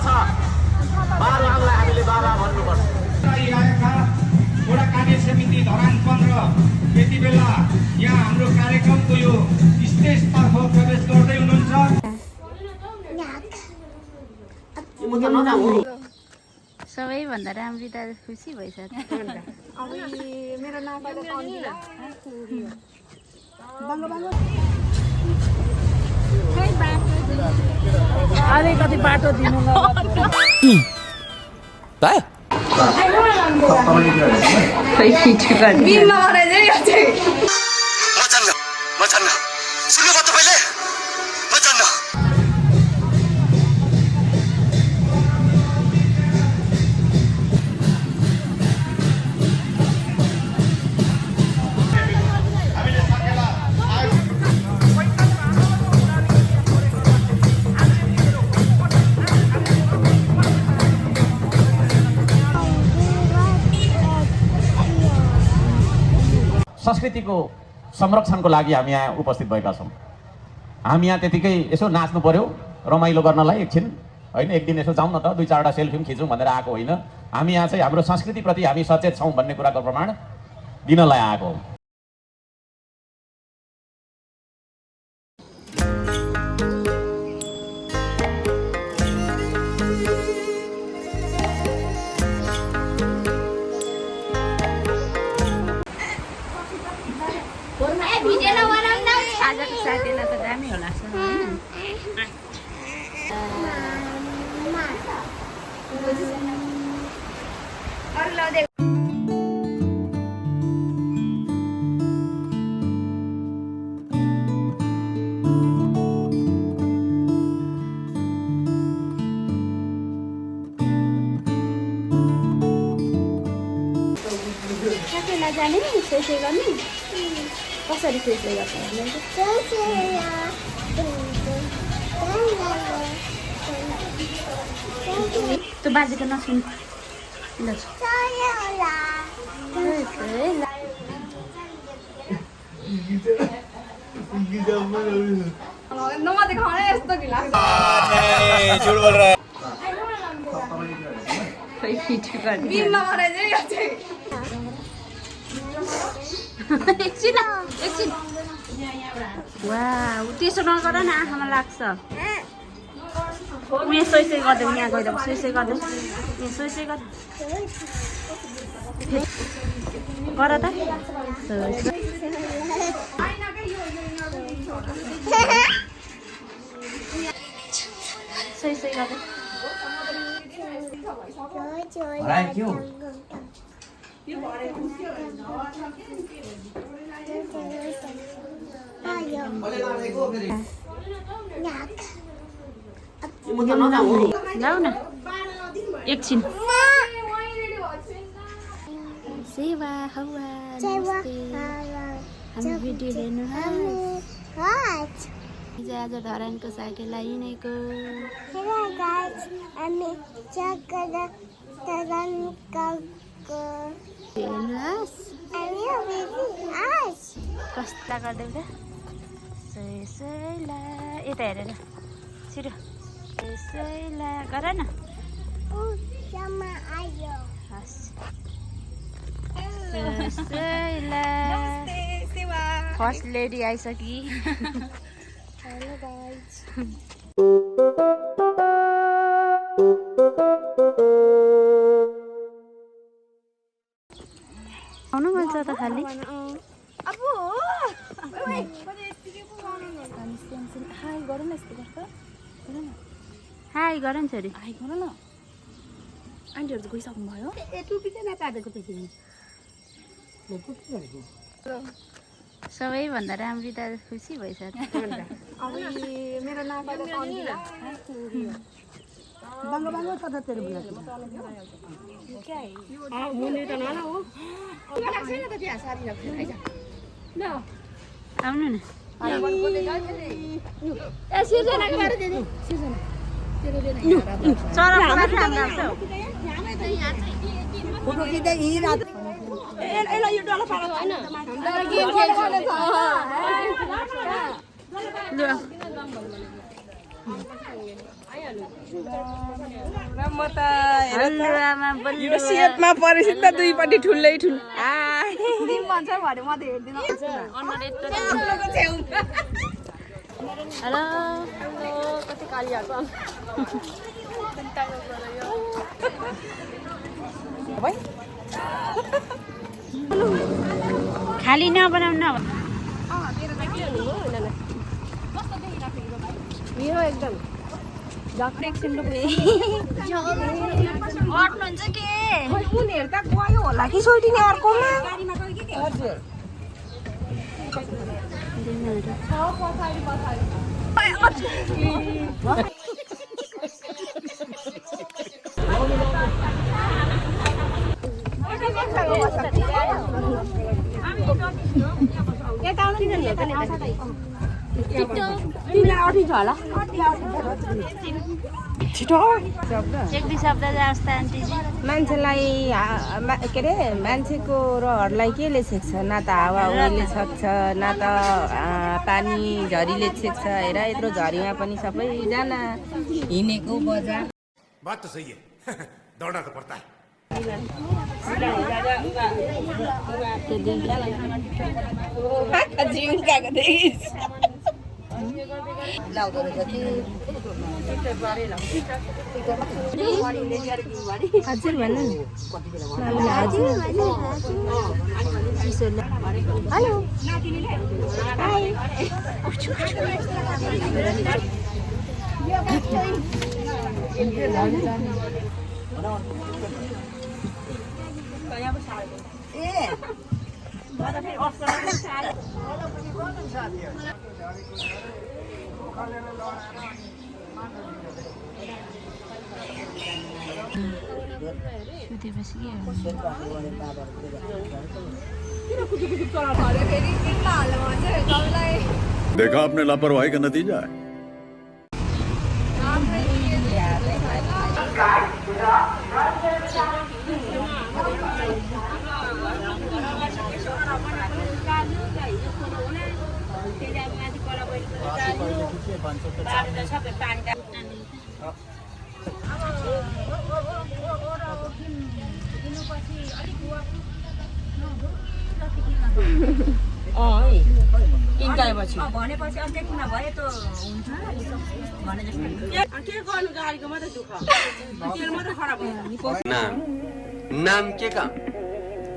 छ बाबुआमालाई हामीले बाबा भन्नुपर्छ। वडा कार्य समिति धरान 15 यति बेला यहाँ हाम्रो कार्यक्रमको यो स्टेजतर्फ प्रवेश गर्दै हुनुहुन्छ। सबैभन्दा राम्री त खुसी भइसक्यो। मेरो नाम अलिकति बाटो दिनु न संस्कृतिको संरक्षणको लागि हामी यहाँ उपस्थित भएका छौँ। हामी यहाँ त्यतिकै यसो नाच्नु पर्यो रमाइलो गर्नलाई एकछिन होइन, एक दिन यसो जाउँ न त 2-4वटा सेल्फी खिचौँ भनेर आएको होइन। हामी यहाँ चाहिँ हाम्रो संस्कृतिप्रति हामी सचेत छौँ भन्ने कुराको प्रमाण दिनलाई आएको हो। आजको साथीलाई त दामी होला जाने सोचे गर्ने कसरी सोचे त्यो बाजेको नसुन एकछिन वाउ त्यसो नगर न, आँखामा लाग्छ। यहाँ सोइ गरिदेऊ, यहाँ गइदेऊ, सोइ गरिदेऊ, यहाँ सोइ गर त सोइ गरिदेऊ। जाऊ न एकछिन। सेवा हवा हामी भिडियो हेर्नुहोस्। आज धरानको साकेलाई हिँडेको हेर्नुहोस् कस्ता गरिदेऊ त सैला यता हेरेर छिटो सैला गर न। फर्स्ट लेडी आइसकी। आउनु मन छ त खालि हाई गर न छोरी हाई गर न। आन्टीहरू त गइसक्नु भयो। सबैभन्दा राम्री त खुसी भइसक्यो। मेरो नाम आउनु न म त हजुरआमा बल्ल यो सेपमा परेछ नि त दुईपट्टि ठुलै ठुलो दिम भन्छ भने म त हेर्दिनँ हेलो कति कालियाको खाली नबनाउनु न मेरो एकदम अट्नुहुन्छ के उनीहरू त गयो होला कि सोल्टिने अर्कोमा हजुर तिमीलाई अठिन्छ होला छिटो एक दुई शब्द जाओस् त आन्टीजी मान्छेलाई के अरे मान्छेको रहरलाई केले छेक्छ न त हावा हुरीले छेक्छ न त पानी झरीले छेक्छ हेर यत्रो झरीमा पनि सबैजना हिँडेको बजार बात तो सही है दौड़ना तो पड़ता है हजुर भन्नु हेलो सुतेपछि के देखा आपने लापरवाही का नतीजा है भनेपछि अन्त्यमा भए त हुन्छ भने जस्तो के गर्नु गाडीको मात्रै दुःख तेल मात्रै खराब भयो नाम के का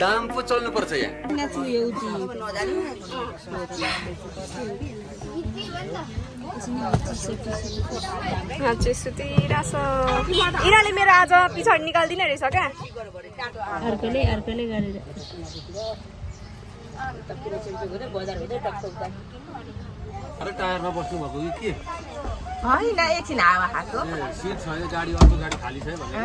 दाम पो चल्नु पर्छ यहाँ यिनीहरूले मेरो आज पछाडि निकालिदिने रहेछ क्या अर्कोले गरेर अरे टायरमा बस्नु भएको कि के होइन एकछिन हावा खाएको सिट छैन गाडी अर्को गाडी खाली छ भने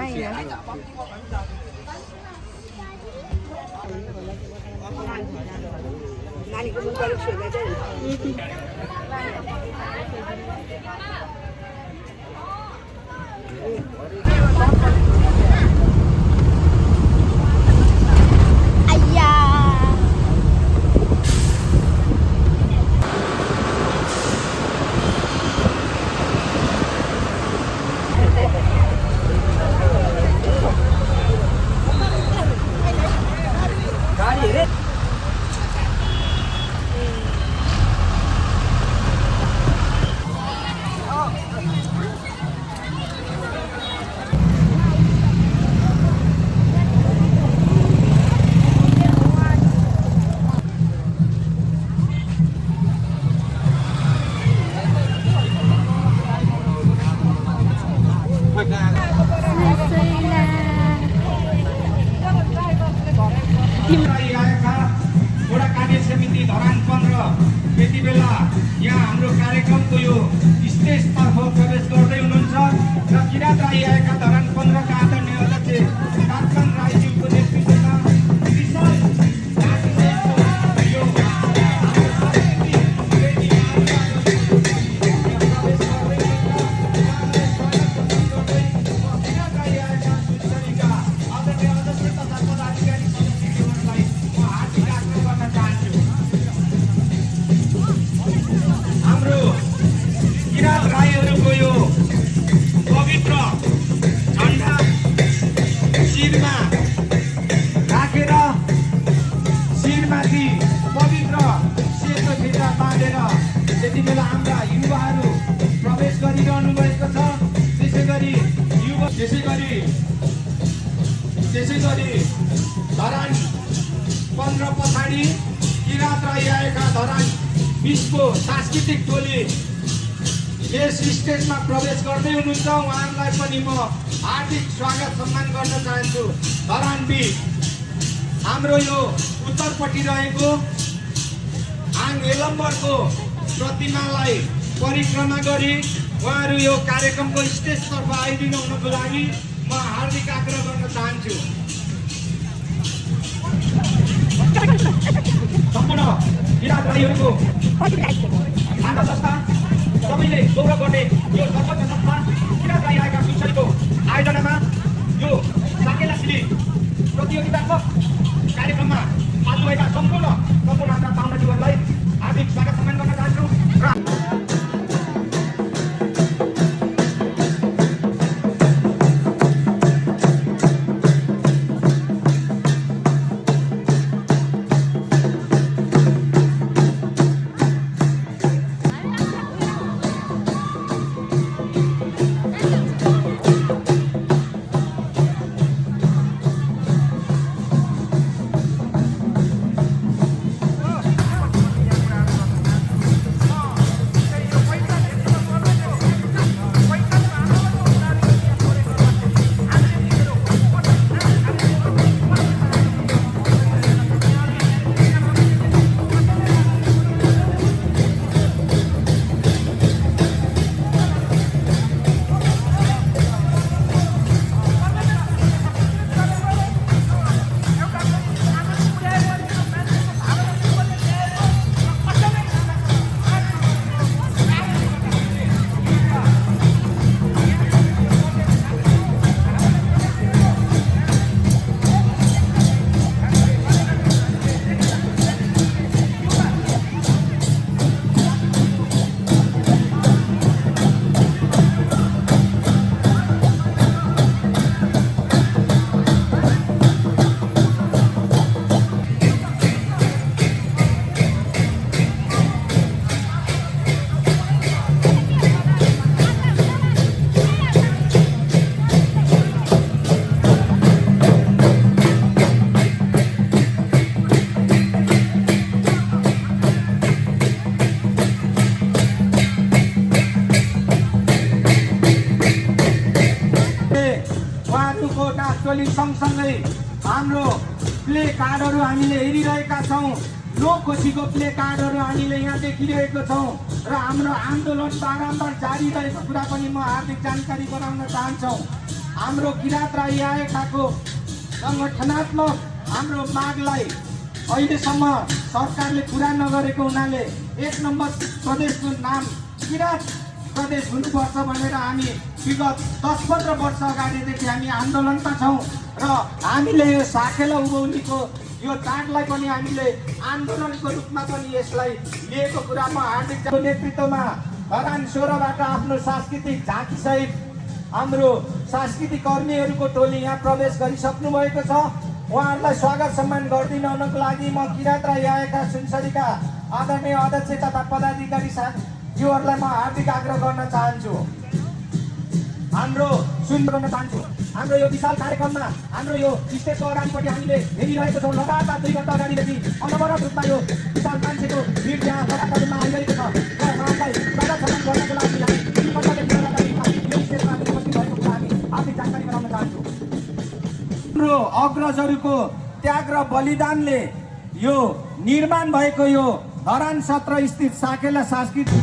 वडा कार्य समिति धरान 15 त्यति बेला यहाँ हाम्रो कार्यक्रमको यो स्टेजतर्फ प्रवेश गर्दै हुनुहुन्छ र किरात राई आएका धरान 15 का आदरणीय अध्यक्ष कान्छन राईज्यूको नेतृत्वमा विशाल बिचको सांस्कृतिक टोली यस स्टेजमा प्रवेश गर्दै हुनुहुन्छ। उहाँहरूलाई पनि म हार्दिक स्वागत सम्मान गर्न चाहन्छु। धरान बिच हाम्रो यो उत्तरपट्टि रहेको आङ यलम्बरको प्रतिमालाई परिक्रमा गरी उहाँहरू यो कार्यक्रमको स्टेजतर्फ आइदिनु हुनको लागि म हार्दिक आग्रह गर्न चाहन्छु। सम्पूर्ण किराँत राईहरूको आधा संस्था सबैले गौरव गर्ने यो सर्वोच्च संस्था किराँत राई आएका सुनसरीको आयोजनामा यो साकेला सिली प्रतियोगितात्मक कार्यक्रममा पाल्नुभएका सम्पूर्ण हाम्रा पाहुनाज्यूहरूलाई हार्दिक स्वागत सम्मान गर्न चाहन्छु। टोली सँगसँगै हाम्रो प्ले कार्डहरू हामीले हेरिरहेका छौँ। लोकखुसीको प्ले कार्डहरू हामीले यहाँ देखिरहेको छौँ र हाम्रो आन्दोलन बारम्बार जारी रहेको कुरा पनि म हार्दिक जानकारी गराउन चाहन्छौँ। हाम्रो किराँत राई आएकाको सङ्गठनात्मक हाम्रो मागलाई अहिलेसम्म सरकारले पुरा नगरेको हुनाले 1 नम्बर प्रदेशको नाम किराँत प्रदेश हुनुपर्छ भनेर हामी विगत 10-15 वर्ष अगाडिदेखि हामी आन्दोलनमा छौँ र हामीले यो साकेला उभौलीको यो चाडलाई पनि हामीले आन्दोलनको रूपमा पनि यसलाई लिएको कुरामा हार्दिक नेतृत्वमा धरान 16बाट आफ्नो सांस्कृतिक झाँकीसहित हाम्रो सांस्कृतिक कर्मीहरूको टोली यहाँ प्रवेश गरिसक्नु भएको छ। उहाँहरूलाई स्वागत सम्मान गरिदिन हुनको लागि म किराँत राई आएका सुनसरीका आदरणीय अध्यक्ष तथा पदाधिकारी साथीहरूलाई म हार्दिक आग्रह गर्न चाहन्छु। हाम्रो यो विशाल कार्यक्रममा हाम्रो यो स्टेजको अगाडिपट्टि हामीले हेरिरहेको छौँ। लगातार 2 घण्टा अगाडिदेखि अनवरत रूपमा यो विशाल मान्छेको भिड यहाँ लगातार रूपमा आइरहेको छ र उहाँलाई स्वागत सम्मान गर्नको लागि हामी यो स्टेजमा उपस्थित भएको कुरा हामी हार्दिक जानकारी गराउन चाहन्छु। हाम्रो अग्रजहरूको त्याग र बलिदानले यो निर्माण भएको यो धरान 17 स्थित साकेला सांस्कृतिक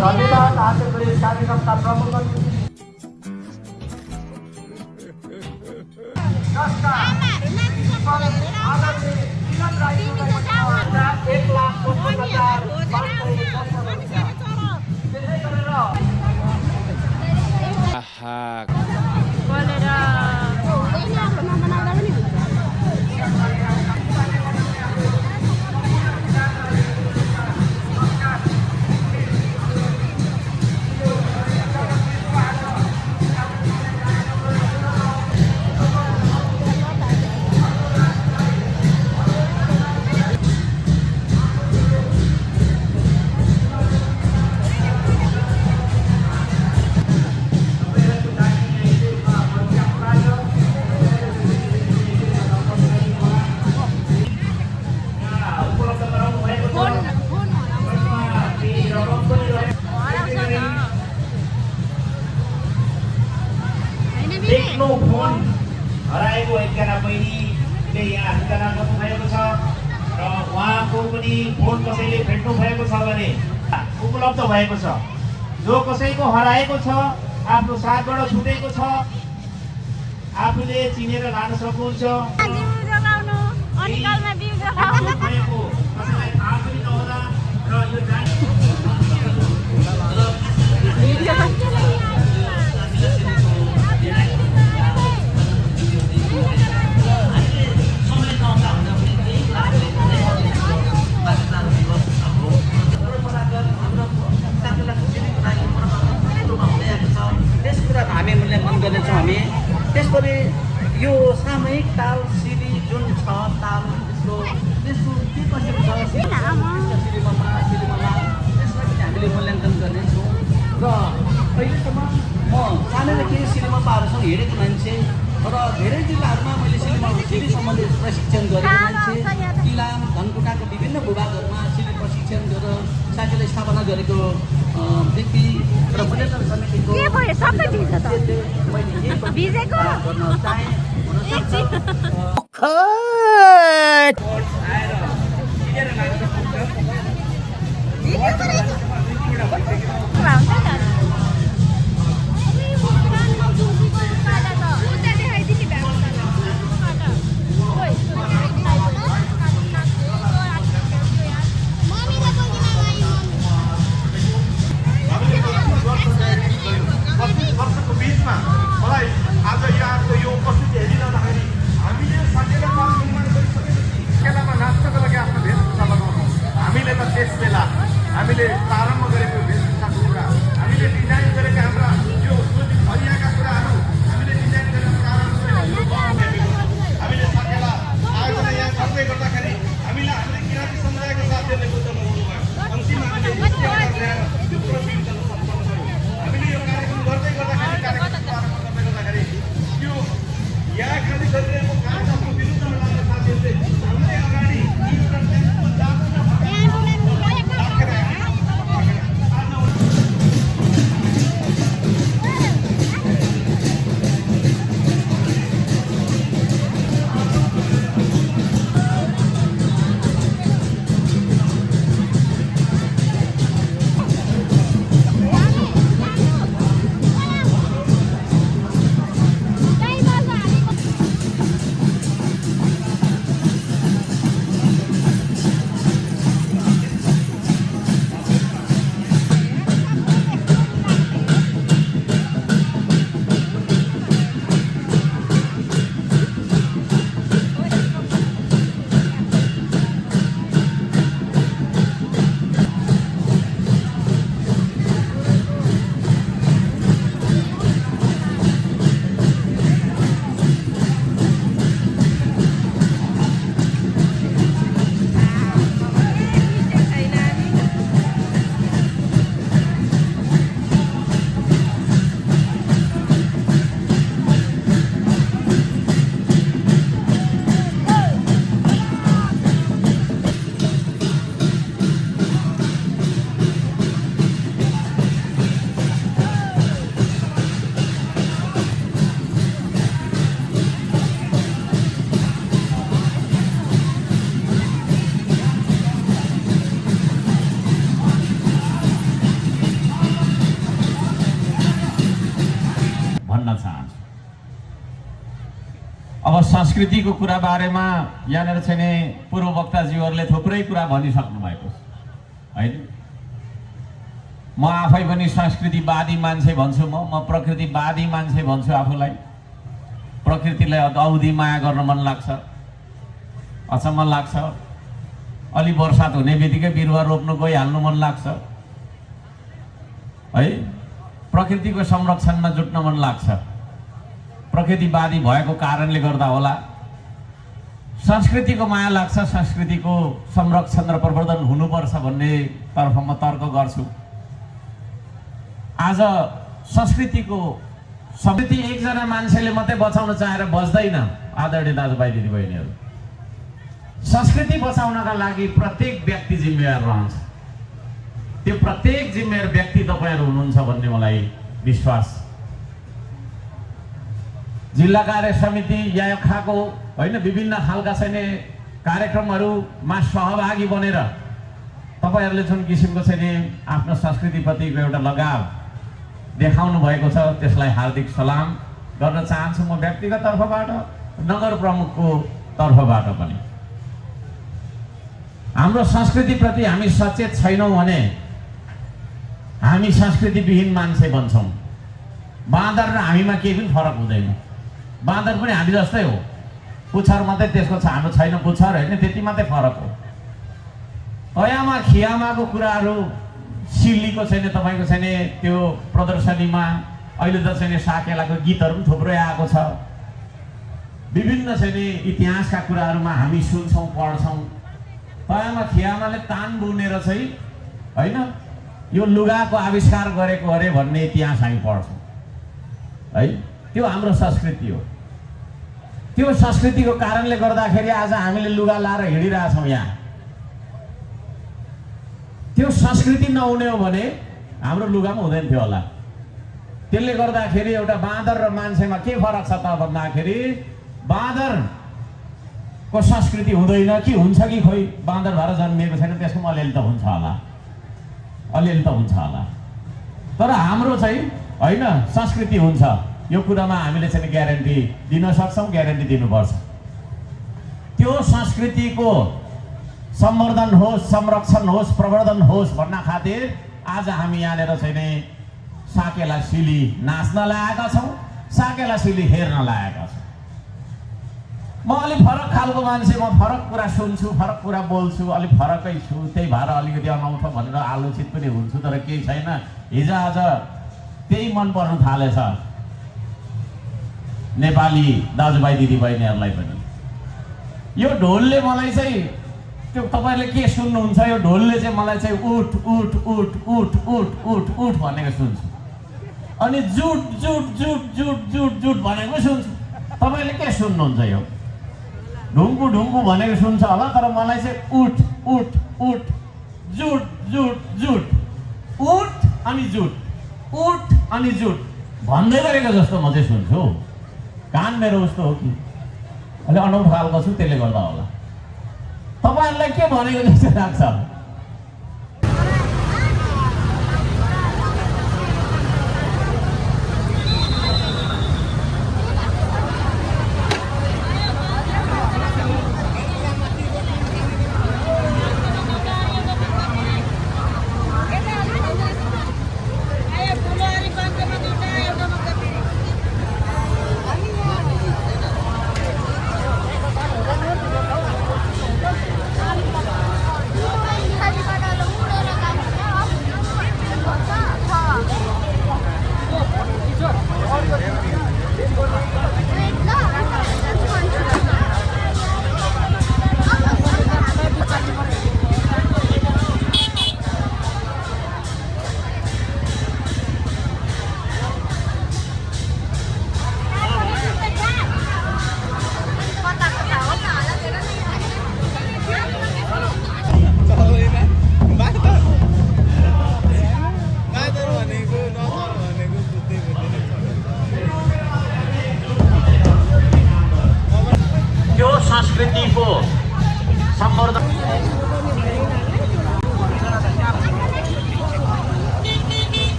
धन्यवाद आजको यस कार्यक्रमका प्रमुख टेक्नो फोन हराएको एकजना बहिनीले यहाँ सूचना गर्नुभएको छ र उहाँको पनि फोन कसैले भेट्नु भएको छ भने उपलब्ध भएको छ। जो कसैको हराएको छ, आफ्नो साथबाट छुटेको छ, आफूले चिनेर लान सक्नुहुन्छ। कसैलाई थाहा पनि नहोला र यो हामी मूल्याङ्कन गर्नेछौँ। हामी त्यसपछि यो सामूहिक ताल सिडी जुन छ ताल त्यसको के कसरी छ सिलीमा त्यसलाई पनि हामीले मूल्याङ्कन गर्नेछौँ। र अहिलेसम्म म सानैदेखि सिलीमाहरूसँग हिँडेको मान्छे र धेरै जिल्लाहरूमा मैले सिली सम्बन्धित प्रशिक्षण गरेको मान्छे, किलाम धनकुटाको विभिन्न भूभागहरूमा सिली प्रशिक्षण गरेर साथीले स्थापना गरेको व्यक्ति र मूल्याङ्कन समितिको मैले यही गर्न चाहे मलाई आज यहाँको यो उपस्थिति हेरिरहँदाखेरि हामीले सकेलामा निर्माण गरिसकेपछि खेलामा नाच्नको लागि आफ्नो भेषभूषा लगाउनु हामीले त त्यस बेला हामीले भन्न चाहन्छु। अब संस्कृतिको कुरा बारेमा यहाँनिर चाहिँ नि पूर्व वक्ताज्यूहरूले थुप्रै कुरा भनिसक्नु भएको छ होइन। म आफै पनि संस्कृतिवादी मान्छे भन्छु, म प्रकृतिवादी मान्छे भन्छु आफूलाई। प्रकृतिलाई औधी माया गर्न मन लाग्छ, अचम्म लाग्छ। अलि बर्सात हुने बित्तिकै बिरुवा रोप्नु गइहाल्नु मन लाग्छ है। प्रकृतिको संरक्षणमा जुट्न मन लाग्छ। प्रकृतिवादी भएको कारणले गर्दा होला संस्कृतिको माया लाग्छ, संस्कृतिको संरक्षण र प्रवर्धन हुनुपर्छ भन्ने तर्फ म तर्क गर्छु। आज संस्कृति एकजना मान्छेले मात्रै बचाउन चाहेर बच्दैन। आदरणीय दाजुभाइ दिदीबहिनीहरू, संस्कृति बचाउनका लागि प्रत्येक व्यक्ति जिम्मेवार रहन्छ। त्यो प्रत्येक जिम्मेवार व्यक्ति तपाईँहरू हुनुहुन्छ भन्ने मलाई विश्वास। जिल्ला कार्य समिति याखाको होइन विभिन्न खालका चाहिँ कार्यक्रमहरूमा सहभागी बनेर तपाईँहरूले जुन किसिमको चाहिँ आफ्नो संस्कृतिप्रतिको एउटा लगाव देखाउनु भएको छ त्यसलाई हार्दिक सलाम गर्न चाहन्छु म व्यक्तिगत तर्फबाट, नगर प्रमुखको तर्फबाट पनि। हाम्रो संस्कृतिप्रति हामी सचेत छैनौँ भने हामी संस्कृतिविहीन मान्छे बन्छौँ। बाँदर र हामीमा केही पनि फरक हुँदैन। बाँदर पनि हामी जस्तै हो, पुच्छर मात्रै त्यसको छ, हाम्रो छैन पुच्छर होइन, त्यति मात्रै फरक हो। तयामा खियामाको कुराहरू सिल्लीको छैन, तपाईँको छैन त्यो प्रदर्शनीमा अहिले त छैन साकेलाको गीतहरू पनि थुप्रै आएको छ। विभिन्न छैन इतिहासका कुराहरूमा हामी सुन्छौँ पढ्छौँ। तयामा खियामाले तान बुनेर चाहिँ होइन यो लुगाको आविष्कार गरेको अरे भन्ने इतिहास हामी पढ्छौँ है। त्यो हाम्रो संस्कृति हो। त्यो संस्कृतिको कारणले गर्दाखेरि आज हामीले लुगा लाएर हिँडिरहेछौँ यहाँ। त्यो संस्कृति नहुने हो भने हाम्रो लुगामा हुँदैन थियो होला। त्यसले गर्दाखेरि एउटा बाँदर र मान्छेमा के फरक छ त भन्दाखेरि बाँदरको संस्कृति हुँदैन कि हुन्छ कि खोइ बाँदर भएर जन्मिएको छैन, त्यसको अलिअलि त हुन्छ होला, अलिअलि त हुन्छ होला। तर हाम्रो चाहिँ होइन संस्कृति हुन्छ। यो कुरामा हामीले चाहिँ ग्यारेन्टी दिन सक्छौँ, ग्यारेन्टी दिनुपर्छ। त्यो संस्कृतिको संवर्धन होस्, संरक्षण होस्, प्रवर्धन होस् भन्न खातिर आज हामी यहाँनिर चाहिँ नि साकेला सिली नाच्न लागेका छौँ, साकेला सिली हेर्न लागेका छौँ। म अलिक फरक खालको मान्छे, म फरक कुरा सुन्छु, फरक कुरा बोल्छु, अलिक फरकै छु। त्यही भएर अलिकति अनौठो भनेर आलोचित पनि हुन्छु, तर केही छैन। हिजो आज त्यही मन पर्न थालेछ नेपाली दाजुभाइ दिदीबहिनीहरूलाई पनि। यो ढोलले मलाई चाहिँ त्यो तपाईँहरूले के सुन्नुहुन्छ, यो ढोलले चाहिँ मलाई चाहिँ उठ उठ उठ उठ उठ उठ उठ भनेको सुन्छु, अनि जुट जुट जुट जुट जुट जुट भनेको सुन्छु। तपाईँले के सुन्नुहुन्छ? यो ढुङ्गु ढुङ्गु भनेको सुन्छ होला, तर मलाई चाहिँ उठ उठ उठ जुट जुट जुट उठ अनि जुट उठ अनि जुट भन्दै गरेको जस्तो म चाहिँ सुन्छु। कान मेरो उस्तो हो कि अलिक अनौठो खालको छु, त्यसले गर्दा होला। तपाईँहरूलाई के भनेको जस्तो लाग्छ?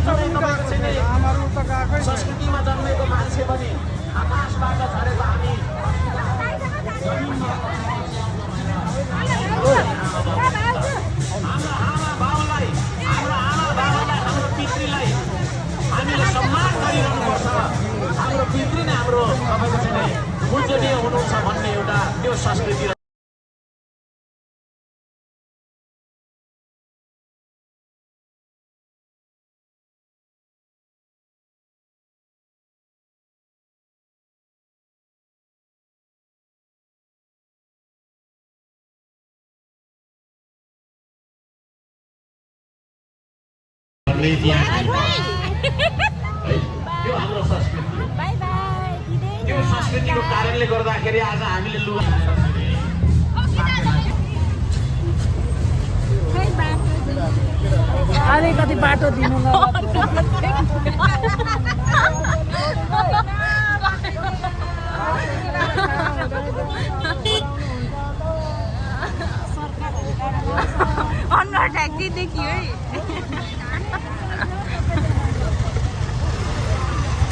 तपाईँ तपाईँको चाहिँ नि संस्कृतिमा जन्मेको मान्छे पनि आकाशबाट झरेको हामी हाम्रो आमा बाउलाई हाम्रो पितृलाई हामीले सम्मान गरिरहनुपर्छ। हाम्रो पितृ नै हाम्रो तपाईँको चाहिँ पूजनीय हुनुहुन्छ भन्ने एउटा त्यो संस्कृति त्यो हाम्रो संस्कृति त्यो संस्कृतिको कारणले गर्दाखेरि आज हामीले लुगा अलिकति बाटो दिनु न अनुहार ढाक्दै देखियो है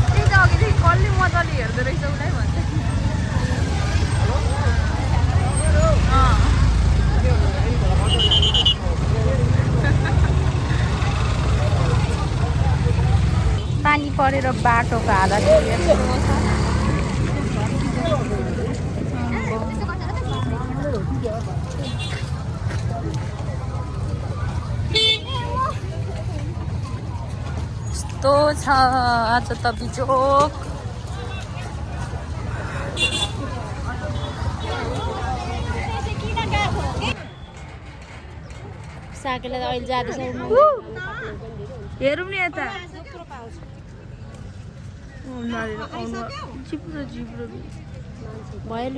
त्यही त अघिदेखि कसले मजाले हेर्दो रहेछ उसलाई भन्छ पानी परेर बाटोको हालत यस्तो छ आज त बिजोक साकेला त अहिले जाँदैछ हेरौँ नि यता जिब्रो जिब्रो भयो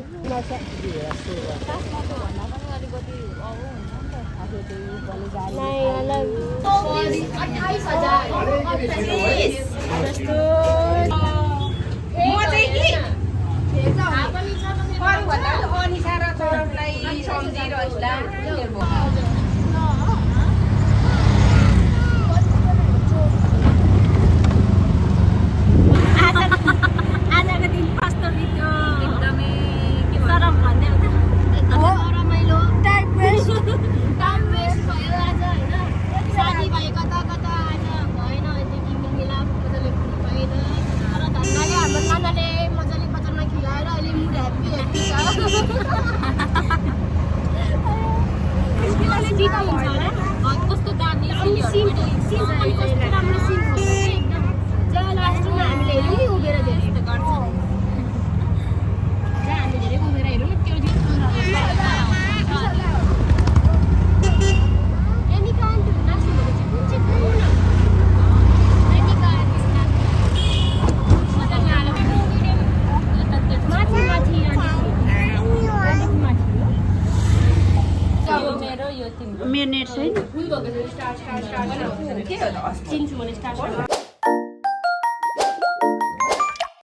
आजको दिन कस्तो बित्यो एकदमै के सरम भन्दै रमाइलो टाइम वेस्ट भयो आज होइन साथीभाइ कता कता आज भएन अहिलेदेखि मिलाप मजाले भएन तर धन्दाले हाम्रो नानाले मजाले बजारमा खिलाएर अहिले मुड ह्याप्पी ह्याप्पी छ जिता हुन्छ होला कस्तो दामी सिन कस्तो राम्रो सिन हुन्छ एकदम जहाँ लास्टमा हामीले हेऱ्यौँ नि उभिएर धेरै जस्तो गर्छ जहाँ हामी धेरै उभिएर हेऱ्यौँ नि त्यो मेरो नेट छैन चिन्छु मैले स्टार्ट